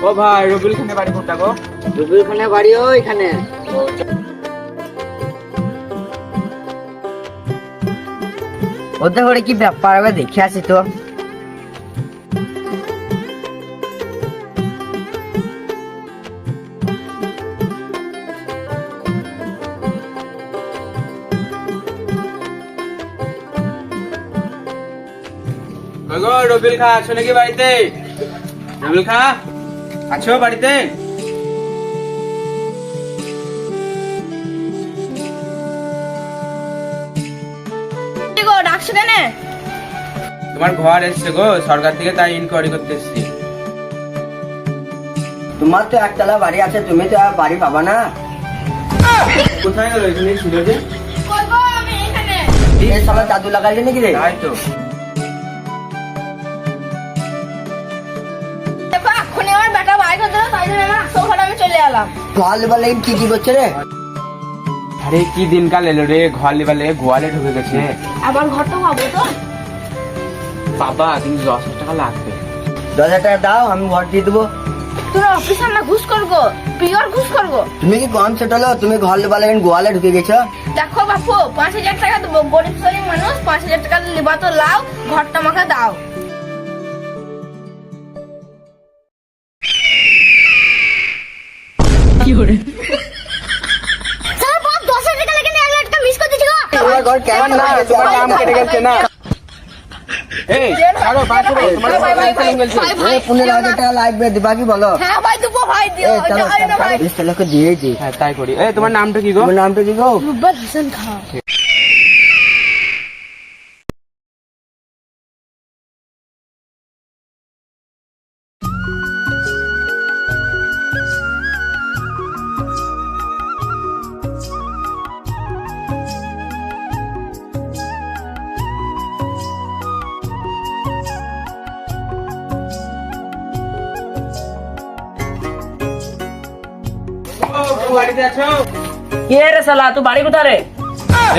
ও ভাই রবিউল খানের বাড়ি কোনটা গো? রবিউল খানের বাড়ি ওইখানে। ওদের ঘরে কি ব্যাপার হবে দেখে আসি তো। গো রবিউল খা আছো নাকি বাড়িতে? রবিউল খা আছো বাড়িতে? তোমার ঘর এসছে গো সরকার থেকে, তাই ইনকোয়ারি করতে এসছি। তোমার তো একতলা বাড়ি আছে, তুমি তো আর বাড়ি পাবা না। কোথায় গেল এখানে ছিল যে? এই সবাই জাদু লাগাইলে নাকি রে? তাই তো। ঘর লেবার লেগে কি কি করছে রে? আরে কি দিনকাল এলো রে, ঘর লেবার লেগে গোয়ালে ঢুকে গেছে। আবার ঘরটা পাবো তো? বাবা কিন্তু 10,000 টাকা লাগবে। 10,000 টাকা দাও, আমি ঘর দিয়ে দেবো। তোরা অফিসার না ঘুষ করবো, পিওর ঘুষ করবো। তুমি কি কম ছোট হলো? তুমি ঘর লেবার লেগে গোয়ালে ঢুকে গেছো। দেখো বাপু, 5,000 টাকা দেবো, গরিব শরীর মানুষ, 5,000 টাকা লিবা তো লাও, ঘরটা আমাকে দাও। তোমার ঘর কেমন না? তোমার নাম কেটে গেছে না? এই ছাড়ো, বাঁচো, তোমার নাম কেটে গেছে। 15,000 টাকা লাগবে, দিবা কি বলো? হ্যাঁ ভাই দেবো, ভাই দিও। এই চলো, 20 লক্ষ দিয়েছি। হ্যাঁ তাই করি। এই তোমার নামটা কি গো? তোমার নামটা কি গো? রুব্বাল হোসেন খান। ও, বাড়িতে আছো? কে রে শালা, তুই বাড়ি কোথায় রে?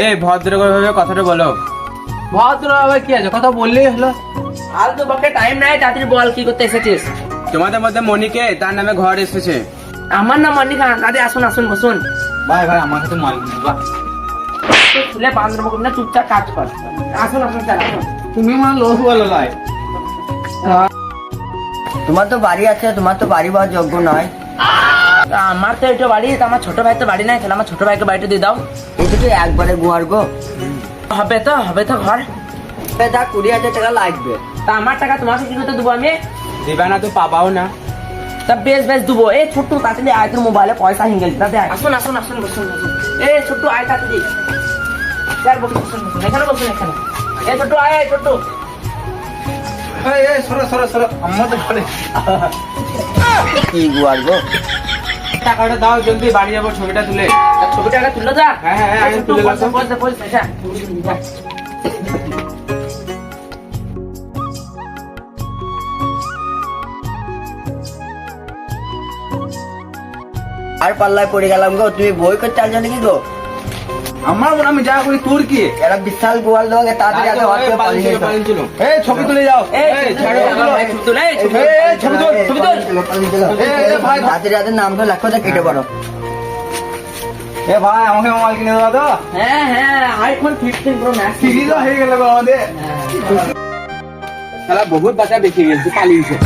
এই ভদ্রভাবে কথাটা বলো। ভদ্র হবে কি আছে, কথা বললেই হলো। আর তো বাকি টাইম নাই, তাড়াতাড়ি বল কি করতে এসেছিস। তোমাদের মধ্যে মনিকে তার নামে ঘর এসেছে। আমার নাম মানিক খান। দাদি আসুন আসুন বসুন। ভাই ভাই আমার সাথে মালিক খুলে বান্ধব না, চুপচাপ কাজ কর। আসুন আসুন স্যার আসুন। তুমি আমার লোক বলো লাই। তোমার তো বাড়ি আছে, তোমার তো বাড়ি পাওয়ার যোগ্য নয়। আমার তো এটা বাড়ি, তো আমার ছোট ভাই তো বাড়ি নাই, তাহলে আমার ছোট ভাইকে বাড়িটা দিয়ে দাও। এটা তো একবারে গুয়ার গো। হবে তো ঘর। তা 20,000 টাকা লাগবে। তা আমার টাকা তোমাকে কি করতে দেবো আমি? দিবা না তো পাবাও না। তা বেশ দুবো। এই ছোট্ট তাড়াতাড়ি আয়, তোর মোবাইলে পয়সা হিঙ্গেল। তাতে আসুন আসুন আসুন বসুন বসুন। এই ছোট্ট আয় তাড়াতাড়ি। স্যার বসুন বসুন বসুন, এখানে বসুন এখানে। এই ছোট্ট আয় ছোট্ট। এই সরো আমার তো ঘরে। কি গুয়ার গো? টাকাটা দাও জলদি, বাড়ি যাবো ছবিটা তুলে। আর ছবিটা তুলে যা। হ্যাঁ, আমি তুলে রাখো। পয়সা যা। আর পাল্লায় পড়ে গেলাম গো। তুমি বই করতে আসছো নাকি গো? আমার মনে আমি যা করি তোর কি? এরা বিশাল গোয়াল লোক, তাড়াতাড়ি আগে ঘর থেকে পালিয়ে গেছো। এই ছবি তুলে যাও। এই ছাড়ো আমার ভাই ছবি তোলে। ছবি তোল। তাড়াতাড়ি আগে নামটা লেখো, তা কেটে পড়ো। এ ভাই আমাকে মোবাইল কিনে দেওয়া তো। হ্যাঁ আইফোন 15 প্রো ম্যাক্স। ফ্রি তো হয়ে গেল গো আমাদের। শালা বহুত বাচ্চা বেঁচে গেছে, পালিয়েছে।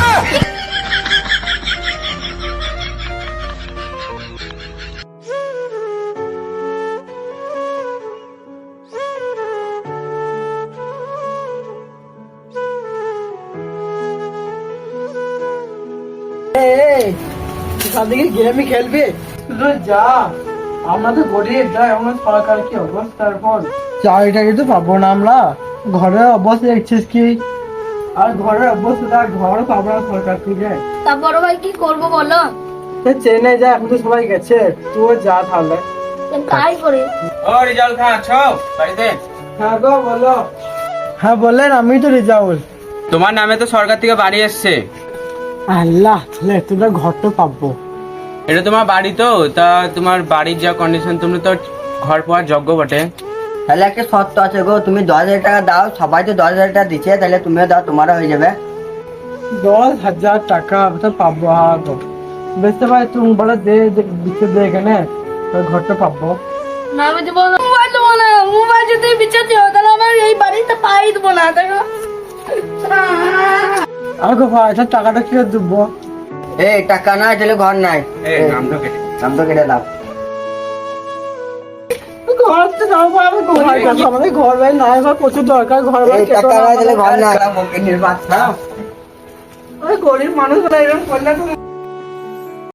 গেমই খেলবি? যা, আমরা তো গরিব, যাই আমরা সরকার কি অবস্থার পর চাকরিটাকে তো পাবো না আমরা। ঘরের অবস্থা দেখছিস কি? আর ঘরের অবস্থা, ঘর পাবো না সরকার থেকে। তা বড় ভাই কি করবো বলো? সে চেন্নাই যা, এখন তো সবাই গেছে, তুই যা তাহলে। তাই করি। ও রিজাল খা আছো বাড়িতে? হ্যাঁ গো বলো। হ্যাঁ বললেন, আমি তো রিজাউল। তোমার নামে তো সরকার থেকে বাড়ি এসছে। আল্লাহ, তাহলে এতটা ঘর তো পাবো। এটা তোমার বাড়ি তো, তা তোমার বাড়ির যা কন্ডিশন, তুমি তো ঘর পাওয়ার যোগ্য বটে। তাহলে একটা শর্ত আছে গো, তুমি 10,000 টাকা দাও। সবাই তো 10,000 টাকা দিচ্ছে, তাহলে তুমিও দাও, তোমারও হয়ে যাবে। 10,000 টাকা তো পাবো হাগো বেচতে পারি তুই মোবাইল দে দিতে দে এখানে তোর ঘরটা পাবো না আমি দেবো না, মোবাইল দেবো না। মোবাইল যদি বিচারতে হয় তাহলে আমার এই বাড়িতে পাই দেবো না, দেখো। আগো ভাই এটা টাকাটা কি দিব এই টাকা না দিলে ঘর নাই। নাম তো কেটে নাম তো কেটে দাও। ঘর তো দাও ভাই আমি কোথায় যাবো আমাদের ঘর ভাই নাই ভাই প্রচুর দরকার ঘর ভাই এই টাকা না দিলে ঘর নাই। গরিব মানুষ এরকম করলে